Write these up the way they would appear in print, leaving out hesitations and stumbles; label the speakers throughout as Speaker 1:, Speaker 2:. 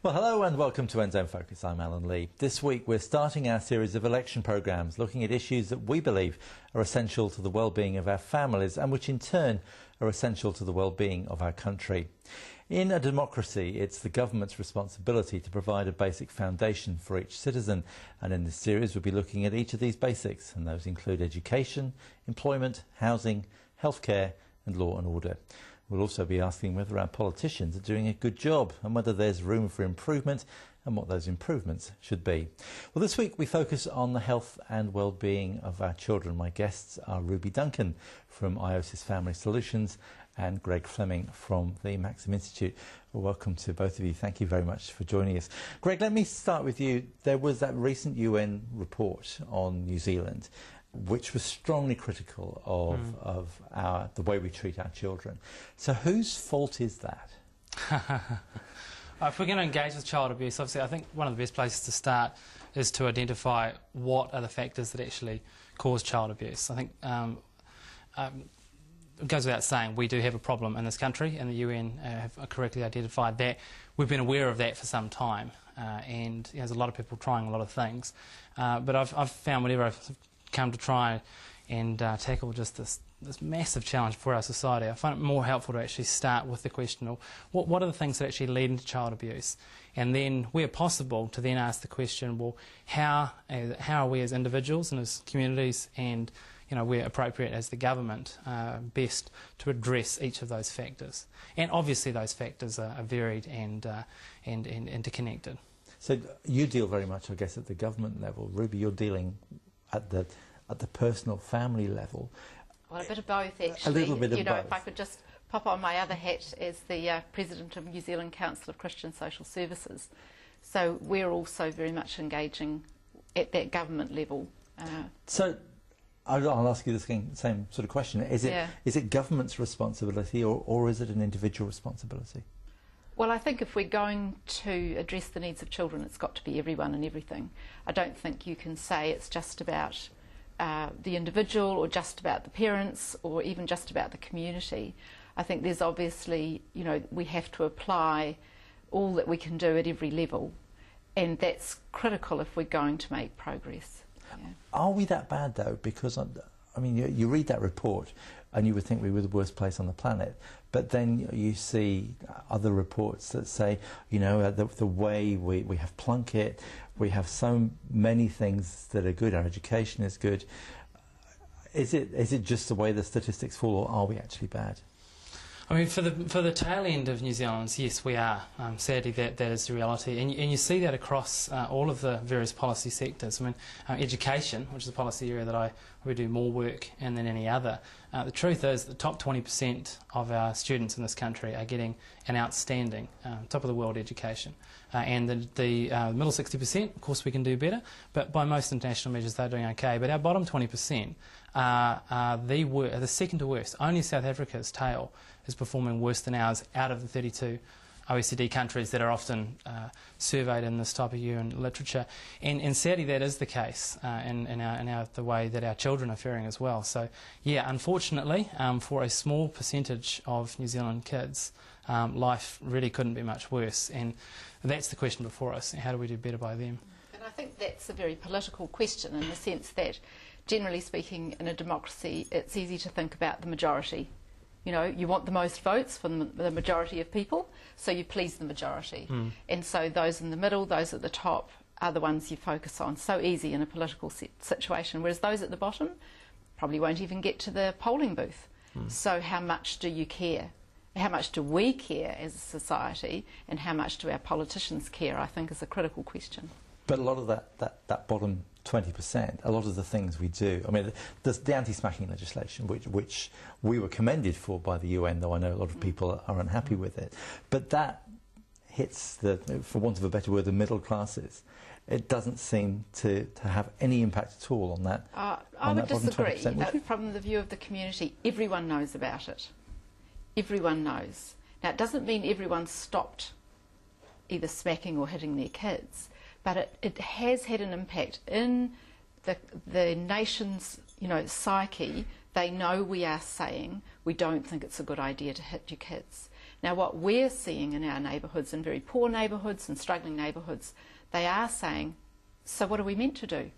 Speaker 1: Well, hello and welcome to NZONE Focus. I'm Alan Lee. This week we're starting our series of election programmes looking at issues that we believe are essential to the well-being of our families and which in turn are essential to the well-being of our country. In a democracy, it's the government's responsibility to provide a basic foundation for each citizen, and in this series we'll be looking at each of these basics, and those include education, employment, housing, healthcare and law and order. We'll also be asking whether our politicians are doing a good job and whether there's room for improvement and what those improvements should be. Well, this week we focus on the health and well-being of our children. My guests are Ruby Duncan from Iosis Family Solutions and Greg Fleming from the Maxim Institute. Well, welcome to both of you. Thank you very much for joining us. Greg, let me start with you. There was that recent UN report on New Zealand which was strongly critical of the way we treat our children. So whose fault is that?
Speaker 2: If we're going to engage with child abuse, obviously I think one of the best places to start is to identify what are the factors that actually cause child abuse. I think it goes without saying we do have a problem in this country, and the UN have correctly identified that. We've been aware of that for some time, and there's a lot of people trying a lot of things. But I've found whenever I've come to try and tackle just this massive challenge for our society, I find it more helpful to actually start with the question of what are the things that actually lead into child abuse, and then where possible to then ask the question, well, how are we as individuals and as communities and where appropriate as the government best to address each of those factors. And obviously those factors are varied and interconnected.
Speaker 1: So you deal very much, I guess, at the government level. Ruby, you're dealing at the personal family level.
Speaker 3: Well, a bit of both, actually.
Speaker 1: A little bit of both.
Speaker 3: If I could just pop on my other hat as the President of New Zealand Council of Christian Social Services. So we're also very much engaging at that government level.
Speaker 1: So I'll ask you the same sort of question. Is it government's responsibility or is it an individual responsibility?
Speaker 3: Well, I think if we're going to address the needs of children, it's got to be everyone and everything. I don't think you can say it's just about the individual or just about the parents or even just about the community. I think there's obviously, we have to apply all that we can do at every level, and that's critical if we're going to make progress. Yeah.
Speaker 1: Are we that bad, though? Because, I mean, you read that report and you would think we were the worst place on the planet, but then you see other reports that say, the way we have Plunkett, we have so many things that are good, our education is good. Is it just the way the statistics fall, or are we actually bad?
Speaker 2: I mean, for the tail end of New Zealand's, yes, we are. Sadly, that is the reality, and you see that across all of the various policy sectors. I mean, education, which is a policy area that we do more work in than any other. The truth is, the top 20% of our students in this country are getting an outstanding, top of the world education, and the middle 60%, of course, we can do better. But by most international measures, they're doing okay. But our bottom 20% are the second to worst. Only South Africa's tail is performing worse than ours out of the 32 OECD countries that are often surveyed in this type of UN literature. And sadly that is the case in the way that our children are faring as well. So yeah, unfortunately for a small percentage of New Zealand kids, life really couldn't be much worse, and that's the question before us. How do we do better by them?
Speaker 3: And I think that's a very political question, in the sense that generally speaking in a democracy it's easy to think about the majority. You want the most votes from the majority of people, so you please the majority. And so those in the middle, those at the top, are the ones you focus on. So easy in a political situation, whereas those at the bottom probably won't even get to the polling booth. So how much do you care? How much do we care as a society, and how much do our politicians care, I think, is a critical question.
Speaker 1: But a lot of that bottom 20%, a lot of the things we do, I mean, there's the anti-smacking legislation, which we were commended for by the UN, though I know a lot of people are unhappy with it. But that hits, for want of a better word, the middle classes. It doesn't seem to have any impact at all on that.
Speaker 3: I would disagree. From the view of the community, everyone knows about it. Everyone knows. Now, it doesn't mean everyone stopped either smacking or hitting their kids, but it has had an impact in the nation's psyche. They know we are saying we don't think it's a good idea to hit your kids. Now, what we're seeing in our neighbourhoods, in very poor neighbourhoods and struggling neighbourhoods, they are saying, so what are we meant to do?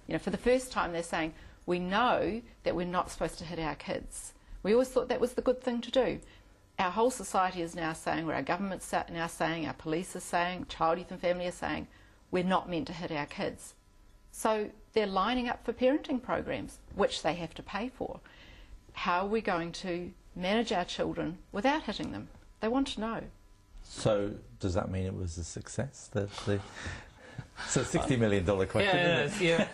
Speaker 3: You know, for the first time they're saying, we know that we're not supposed to hit our kids. We always thought that was the good thing to do. Our whole society is now saying, or our government's now saying, our police are saying, Child, Youth and Family are saying, we're not meant to hit our kids. So they're lining up for parenting programs, which they have to pay for. How are we going to manage our children without hitting them? They want to know.
Speaker 1: So does that mean it was a success? So $60 million question,
Speaker 2: yeah,
Speaker 1: isn't it?
Speaker 2: Yeah.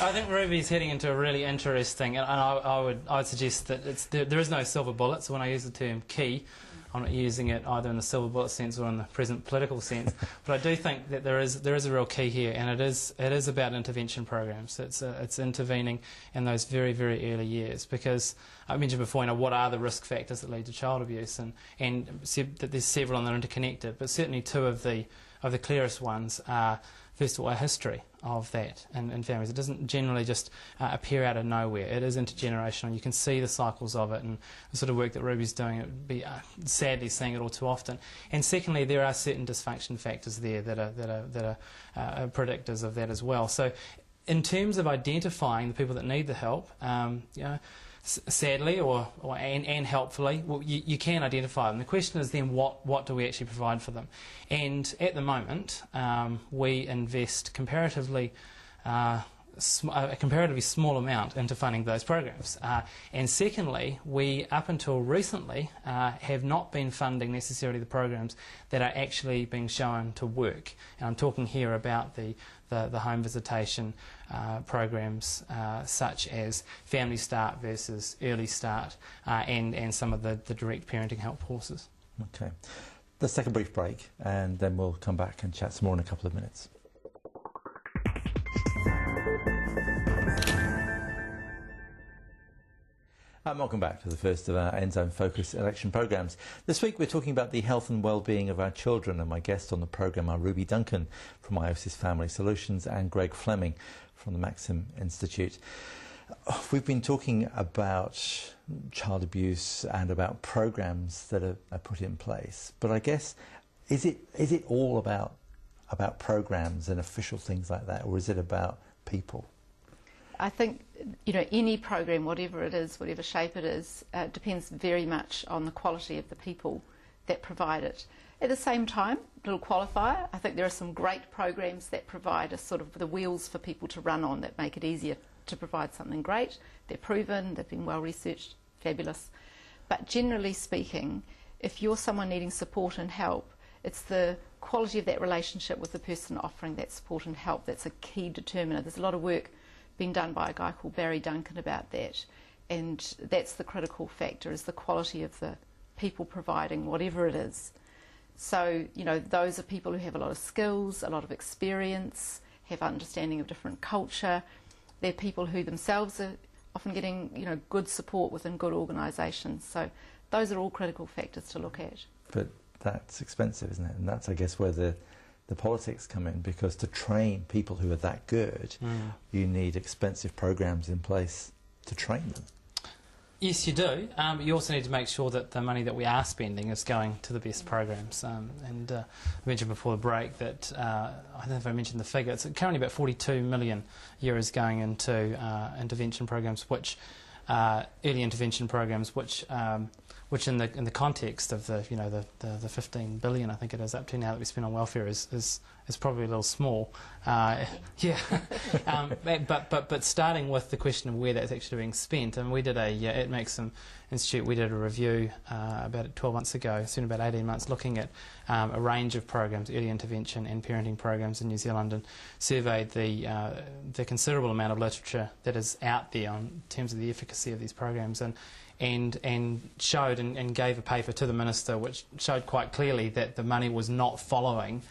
Speaker 2: I think Ruby's heading into a really interesting, and I would suggest that there is no silver bullet. So when I use the term key, I'm not using it either in the silver bullet sense or in the present political sense. But I do think that there is a real key here, and it is about intervention programs. It's intervening in those very, very early years, because I mentioned before, what are the risk factors that lead to child abuse, and that there's several and they're interconnected. But certainly two of the clearest ones are, first of all, a history of that in families. It doesn't generally just appear out of nowhere. It is intergenerational. You can see the cycles of it, and the sort of work that Ruby's doing, it would be sadly seeing it all too often. And secondly, there are certain dysfunction factors there that are predictors of that as well. So in terms of identifying the people that need the help, sadly and helpfully, well, you can identify them. The question is then what do we actually provide for them? And at the moment, we invest a comparatively small amount into funding those programs. And secondly, we, up until recently, have not been funding necessarily the programs that are actually being shown to work. And I'm talking here about the home visitation programs such as Family Start versus Early Start, and some of the direct parenting help courses.
Speaker 1: Okay. Let's take a brief break, and then we'll come back and chat some more in a couple of minutes. Welcome back to the first of our NZONE Focus election programmes. This week we're talking about the health and well-being of our children, and my guests on the programme are Ruby Duncan from Iosis Family Solutions and Greg Fleming from the Maxim Institute. We've been talking about child abuse and about programmes that are put in place, but I guess is it all about programmes and official things like that, or is it about people?
Speaker 3: I think, any program, whatever it is, whatever shape it is, depends very much on the quality of the people that provide it. At the same time, little qualifier, I think there are some great programs that provide sort of the wheels for people to run on, that make it easier to provide something great. They're proven, they've been well researched, fabulous. But generally speaking, if you're someone needing support and help, it's the quality of that relationship with the person offering that support and help that's a key determinant. There's a lot of work being done by a guy called Ruby Duncan about that, and that's the critical factor, is the quality of the people providing whatever it is. So, those are people who have a lot of skills, a lot of experience, have understanding of different culture. They're people who themselves are often getting, good support within good organisations. So those are all critical factors to look at.
Speaker 1: But that's expensive, isn't it? And that's, I guess, where the politics come in, because to train people who are that good, you need expensive programs in place to train them.
Speaker 2: Yes, you do. You also need to make sure that the money that we are spending is going to the best programs. I mentioned before the break that, I don't know if I mentioned the figure, it's currently about 42 million €, going into intervention programs, which early intervention programs, which in the context of the 15 billion, I think it is, up to now, that we spend on welfare is probably a little small. Yeah. But starting with the question of where that's actually being spent, and we did at Maxim Institute, we did a review about 12 months ago, soon about 18 months, looking at a range of programs, early intervention and parenting programs in New Zealand, and surveyed the considerable amount of literature that is out there in terms of the efficacy of these programs, and showed and gave a paper to the Minister which showed quite clearly that the money was not following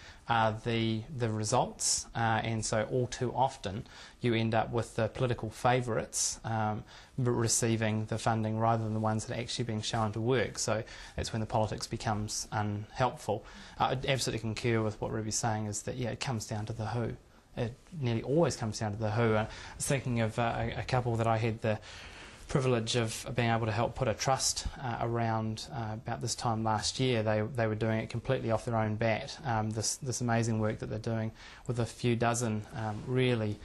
Speaker 2: the results, and so all too often you end up with the political favourites receiving the funding rather than the ones that are actually being shown to work. So that's when the politics becomes unhelpful. I absolutely concur with what Ruby's saying, is that it comes down to the who. It nearly always comes down to the who. I was thinking of a couple that I had the privilege of being able to help put a trust around about this time last year. They were doing it completely off their own bat. This amazing work that they're doing with a few dozen really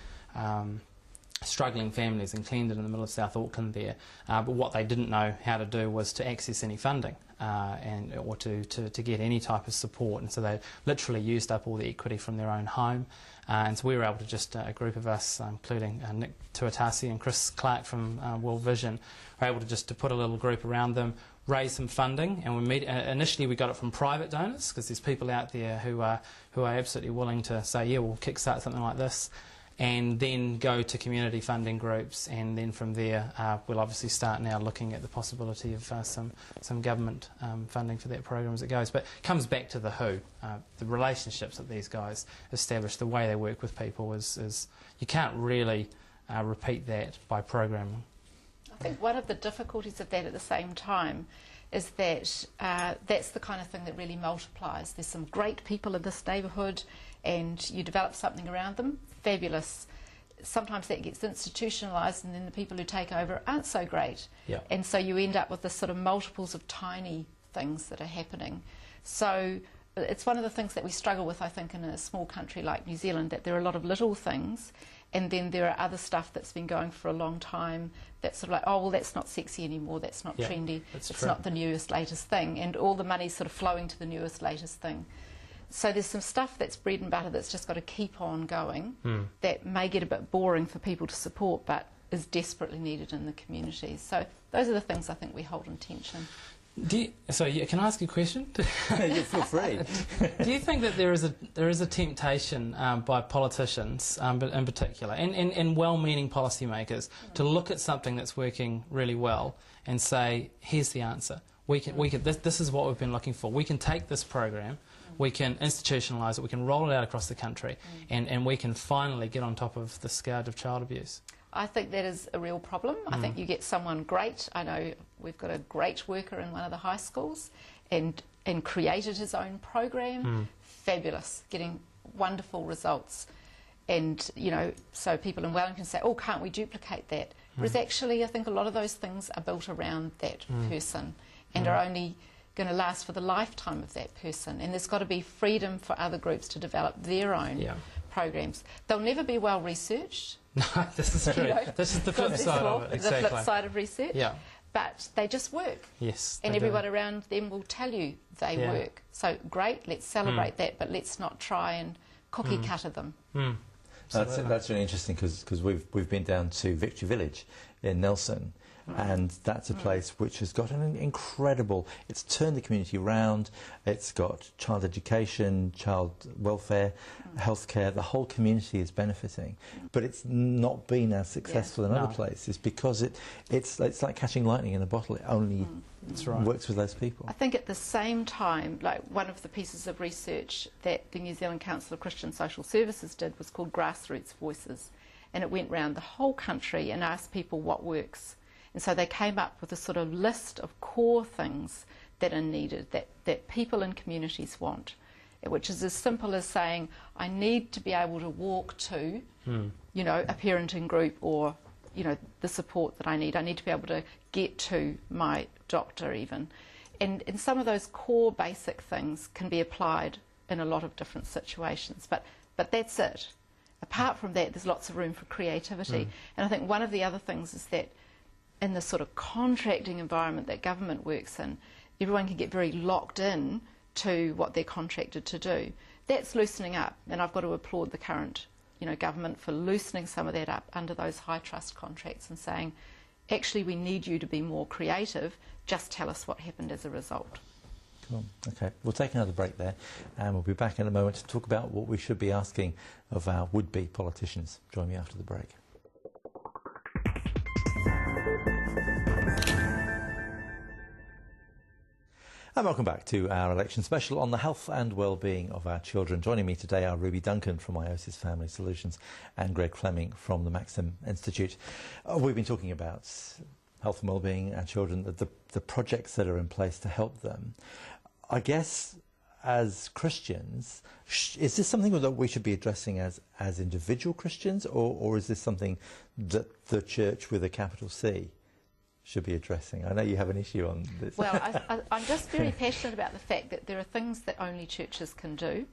Speaker 2: struggling families in Clendon in the middle of South Auckland there. But what they didn't know how to do was to access any funding or to get any type of support. And so they literally used up all the equity from their own home. And so we were able to just, a group of us, including Nick Tuatasi and Chris Clark from World Vision, were able to just to put a little group around them, raise some funding, and initially we got it from private donors, because there's people out there who are absolutely willing to say, yeah, we'll kickstart something like this, and then go to community funding groups, and then from there we'll obviously start now looking at the possibility of some government funding for that program as it goes. But it comes back to the who. The relationships that these guys establish, the way they work with people is you can't really repeat that by programming.
Speaker 3: I think one of the difficulties of that at the same time is that that's the kind of thing that really multiplies. There's some great people in this neighbourhood and you develop something around them, fabulous. Sometimes that gets institutionalised and then the people who take over aren't so great.
Speaker 2: Yeah.
Speaker 3: And so you end up with this sort of multiples of tiny things that are happening. So it's one of the things that we struggle with, I think, in a small country like New Zealand, that there are a lot of little things and then there are other stuff that's been going for a long time that's sort of like, oh, well, that's not sexy anymore, that's not trendy, it's not the newest, latest thing, and all the money's sort of flowing to the newest, latest thing. So there's some stuff that's bread and butter that's just got to keep on going that may get a bit boring for people to support but is desperately needed in the communities. So those are the things I think we hold in tension.
Speaker 2: Can I ask you a question?
Speaker 1: You feel free.
Speaker 2: Do you think that there is a temptation by politicians, but in particular, and well-meaning policymakers, to look at something that's working really well and say, "Here's the answer. This is what we've been looking for. We can take this program, we can institutionalise it, we can roll it out across the country, and we can finally get on top of the scourge of child abuse."
Speaker 3: I think that is a real problem. I think you get someone great. I know we've got a great worker in one of the high schools and created his own program. Fabulous, getting wonderful results. And, you know, so people in Wellington say, oh, can't we duplicate that? Whereas actually I think a lot of those things are built around that person and are only going to last for the lifetime of that person. And there's got to be freedom for other groups to develop their own programs. They'll never be well researched.
Speaker 2: No, this is true. You know, this is the flip side of it. Exactly.
Speaker 3: The flip side of research.
Speaker 2: Yeah.
Speaker 3: But they just work.
Speaker 2: Yes.
Speaker 3: And everyone around them will tell you they work. So great, let's celebrate that, but let's not try and cookie cutter them.
Speaker 1: That's really interesting because we've been down to Victory Village in Nelson. And that's a place which has got an incredible, it's turned the community around, it's got child education, child welfare, healthcare, the whole community is benefiting. But it's not been as successful in other places because it's like catching lightning in a bottle, it only works with those people.
Speaker 3: I think at the same time, like one of the pieces of research that the New Zealand Council of Christian Social Services did was called Grassroots Voices, and it went round the whole country and asked people what works. And so they came up with a sort of list of core things that are needed, that people in communities want, which is as simple as saying, I need to be able to walk to, you know, a parenting group or, you know, the support that I need. I need to be able to get to my doctor even. And some of those core basic things can be applied in a lot of different situations. But that's it. Apart from that, there's lots of room for creativity. And I think one of the other things is that in the sort of contracting environment that government works in, everyone can get very locked in to what they're contracted to do. That's loosening up, and I've got to applaud the current, you know, government for loosening some of that up under those high trust contracts and saying, actually, we need you to be more creative, just tell us what happened as a result.
Speaker 1: Cool. Okay, we'll take another break there, and we'll be back in a moment to talk about what we should be asking of our would-be politicians. Join me after the break. And welcome back to our election special on the health and well-being of our children. Joining me today are Ruby Duncan from Iosis Family Solutions and Greg Fleming from the Maxim Institute. We've been talking about health and well-being and children, the projects that are in place to help them. I guess as Christians, is this something that we should be addressing as individual Christians, or is this something that the church with a capital C should be addressing? I know you have an issue on this.
Speaker 3: Well, I'm just very passionate about the fact that there are things that only churches can do.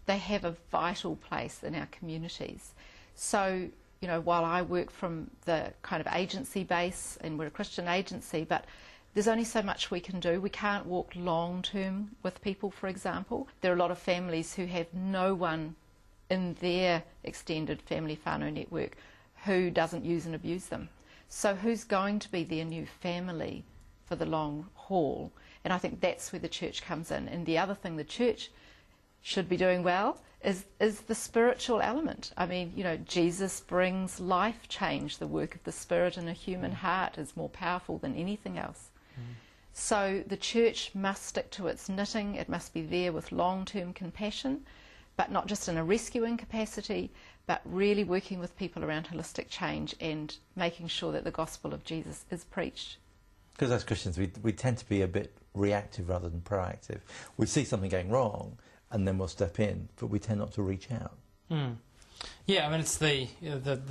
Speaker 3: They have a vital place in our communities. So, you know, while I work from the kind of agency base, and we're a Christian agency, but there's only so much we can do. We can't walk long term with people, for example. There are a lot of families who have no one in their extended family whānau network who doesn't use and abuse them. So who's going to be their new family for the long haul? And I think that's where the church comes in. And the other thing the church should be doing well is the spiritual element. I mean, you know, Jesus brings life change. The work of the Spirit in a human heart is more powerful than anything else. So the church must stick to its knitting. It must be there with long-term compassion, but not just in a rescuing capacity, but really working with people around holistic change and making sure that the gospel of Jesus is preached.
Speaker 1: Because as Christians, we tend to be a bit reactive rather than proactive. We see something going wrong, and then we'll step in, but we tend not to reach out.
Speaker 2: Yeah, I mean, it's the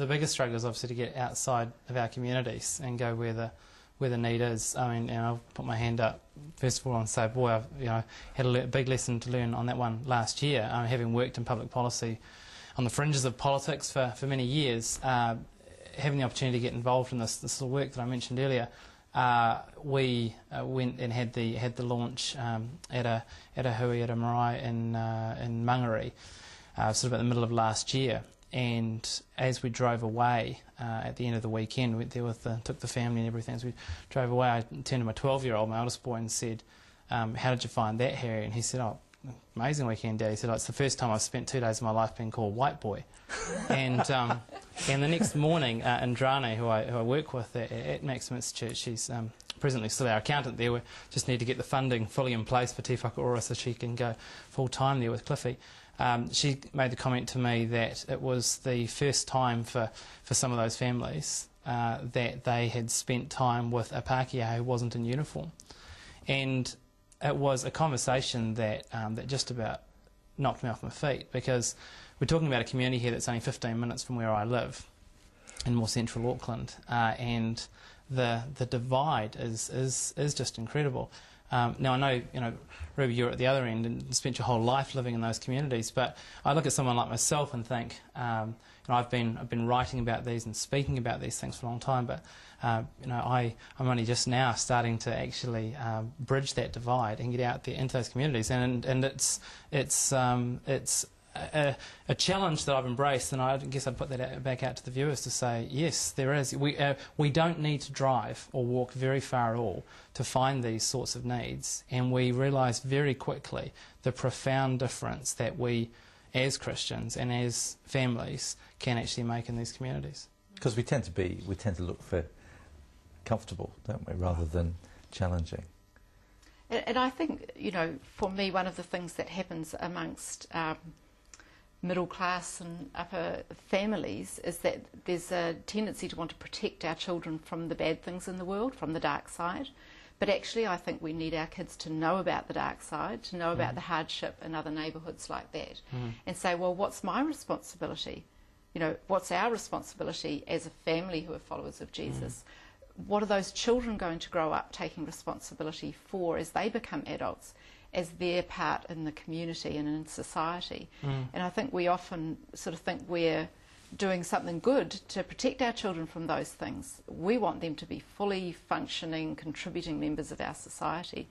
Speaker 2: biggest struggle is obviously to get outside of our communities and go where the need is. I mean, I'll put my hand up first of all and say, boy, I've had a big lesson to learn on that one last year. Having worked in public policy on the fringes of politics for many years, having the opportunity to get involved in this sort of work that I mentioned earlier, we went and had the launch at a hui, at a marae in Mangere, sort of at the middle of last year. And as we drove away at the end of the weekend, went there took the family and everything. As we drove away, I turned to my 12-year-old, my oldest boy, and said, "How did you find that, Harry?" And he said, "Oh, amazing weekend, Dad." He said, "Oh, it's the first time I've spent 2 days of my life being called white boy." And the next morning, Indrane, who I work with at Maxim Institute, she's presently still our accountant there. We just need to get the funding fully in place for Te Whakaora so she can go full-time there with Cliffy. She made the comment to me that it was the first time for some of those families that they had spent time with a Pākehā who wasn't in uniform. And it was a conversation that just about knocked me off my feet, because we're talking about a community here that's only 15 minutes from where I live in more central Auckland, and the divide is just incredible. Now, I know, Ruby, you're at the other end and spent your whole life living in those communities, but I look at someone like myself and think, I've been writing about these and speaking about these things for a long time, but I'm only just now starting to actually bridge that divide and get out there into those communities, and it's a challenge that I've embraced, and I guess I'd put that back out to the viewers to say, yes, there is. We don't need to drive or walk very far at all to find these sorts of needs, and we realise very quickly the profound difference that we, as Christians and as families, can actually make in these communities.
Speaker 1: Because we tend to look for comfortable, don't we, rather than challenging.
Speaker 3: And I think, for me, one of the things that happens amongst middle class and upper families is that there's a tendency to want to protect our children from the bad things in the world, from the dark side. But actually, I think we need our kids to know about the dark side, to know about the hardship in other neighbourhoods like that, and say, well, what's my responsibility? What's our responsibility as a family who are followers of Jesus? What are those children going to grow up taking responsibility for as they become adults, as their part in the community and in society? And I think we often sort of think we're doing something good to protect our children from those things. We want them to be fully functioning, contributing members of our society.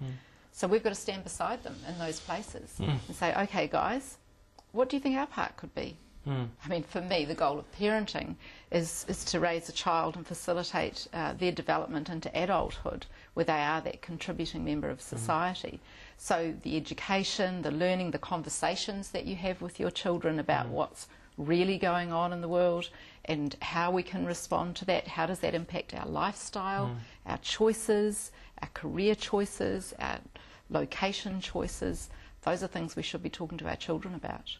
Speaker 3: So we've got to stand beside them in those places and say, okay, guys, what do you think our part could be? I mean, for me, the goal of parenting is to raise a child and facilitate their development into adulthood, where they are that contributing member of society. So the education, the learning, the conversations that you have with your children about what's really going on in the world and how we can respond to that, how does that impact our lifestyle, our choices, our career choices, our location choices. Those are things we should be talking to our children about.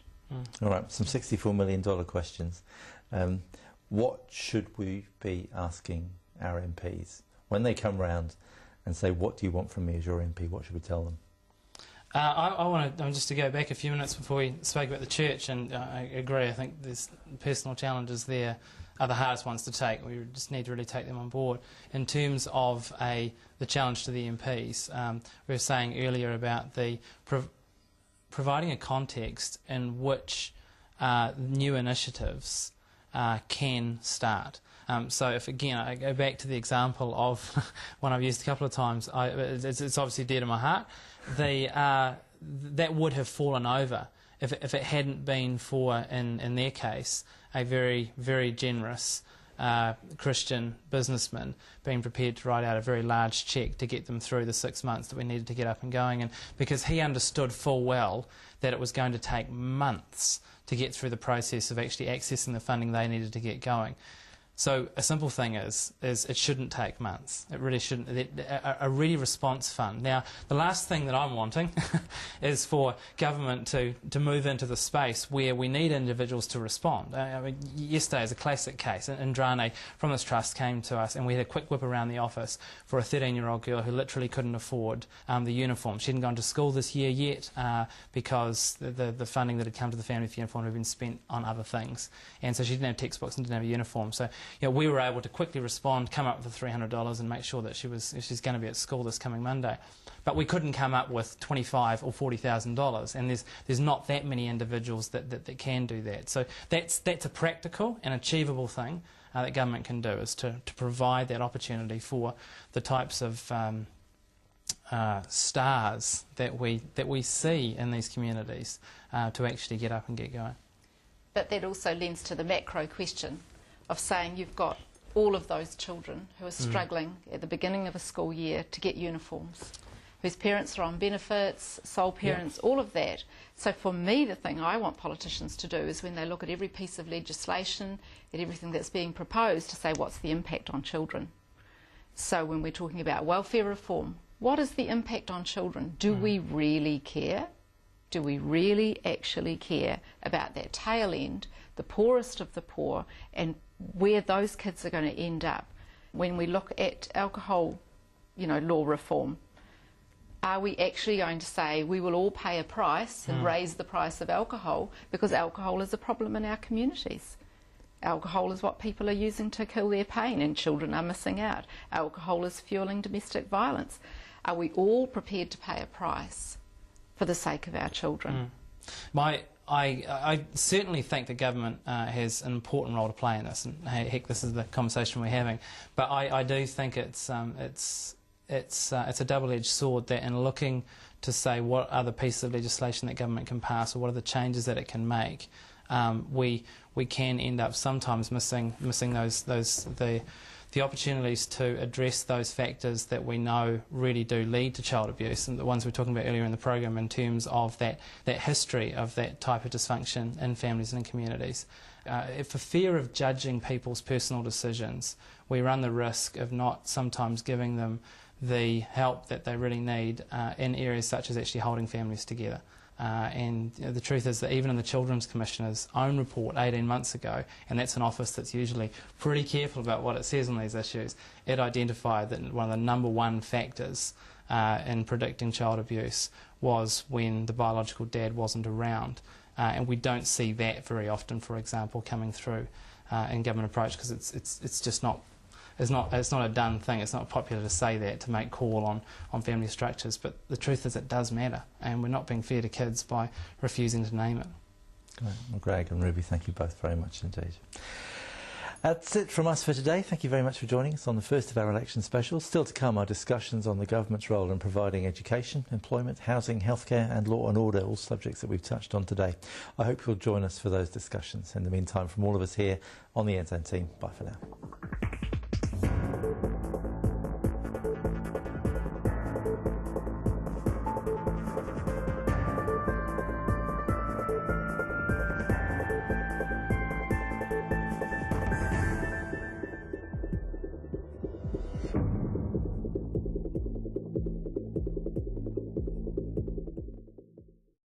Speaker 1: All right, some $64 million questions. What should we be asking our MPs when they come round and say, what do you want from me as your MP? What should we tell them?
Speaker 2: I want just to go back a few minutes before we spoke about the church, and I agree. I think there's personal challenges there are the hardest ones to take. We just need to really take them on board. In terms of the challenge to the MPs, we were saying earlier about the providing a context in which new initiatives can start. So if, again, I go back to the example of one I've used a couple of times, it's obviously dear to my heart, that would have fallen over if it hadn't been for, in their case, a very, very generous Christian businessman being prepared to write out a very large cheque to get them through the 6 months that we needed to get up and going. And because he understood full well that it was going to take months to get through the process of actually accessing the funding they needed to get going. So a simple thing is it shouldn't take months. It really shouldn't. A ready response fund. Now, the last thing that I'm wanting is for government to move into the space where we need individuals to respond. I mean, yesterday is a classic case. Indrane from this trust came to us, and we had a quick whip around the office for a 13-year-old girl who literally couldn't afford the uniform. She hadn't gone to school this year yet because the funding that had come to the family for uniform had been spent on other things, and so she didn't have textbooks and didn't have a uniform. So we were able to quickly respond, come up with the $300 and make sure that she's going to be at school this coming Monday. But we couldn't come up with $25,000 or $40,000, and there's not that many individuals that can do that. So that's a practical and achievable thing that government can do, is to provide that opportunity for the types of stars that we see in these communities to actually get up and get going.
Speaker 3: But that also lends to the macro question of saying you've got all of those children who are struggling at the beginning of a school year to get uniforms, whose parents are on benefits, sole parents, all of that. So for me, the thing I want politicians to do is, when they look at every piece of legislation, at everything that's being proposed, to say, what's the impact on children? So when we're talking about welfare reform, what is the impact on children? Do we really care? Do we really actually care about that tail end, the poorest of the poor, and where those kids are going to end up? When we look at alcohol, law reform, are we actually going to say we will all pay a price and raise the price of alcohol because alcohol is a problem in our communities? Alcohol is what people are using to kill their pain, and children are missing out. Alcohol is fueling domestic violence. Are we all prepared to pay a price for the sake of our children?
Speaker 2: I certainly think the government has an important role to play in this, and heck, this is the conversation we're having. But I do think it's a double-edged sword, that in looking to say what are the pieces of legislation that government can pass, or what are the changes that it can make, we can end up sometimes missing the opportunities to address those factors that we know really do lead to child abuse, and the ones we were talking about earlier in the program, in terms of that history of that type of dysfunction in families and in communities. For fear of judging people's personal decisions, we run the risk of not sometimes giving them the help that they really need in areas such as actually holding families together. And the truth is that even in the Children's Commissioner's own report 18 months ago, and that's an office that's usually pretty careful about what it says on these issues, it identified that one of the number one factors in predicting child abuse was when the biological dad wasn't around. And we don't see that very often, for example, coming through in government approach, because it's just not. It's not a done thing. It's not popular to say that, to make call on family structures, but the truth is it does matter, and we're not being fair to kids by refusing to name it.
Speaker 1: Great. Well, Greg and Ruby, thank you both very much indeed. That's it from us for today. Thank you very much for joining us on the first of our election specials. Still to come are discussions on the government's role in providing education, employment, housing, healthcare and law and order, all subjects that we've touched on today. I hope you'll join us for those discussions. In the meantime, from all of us here on the NZONE team, bye for now.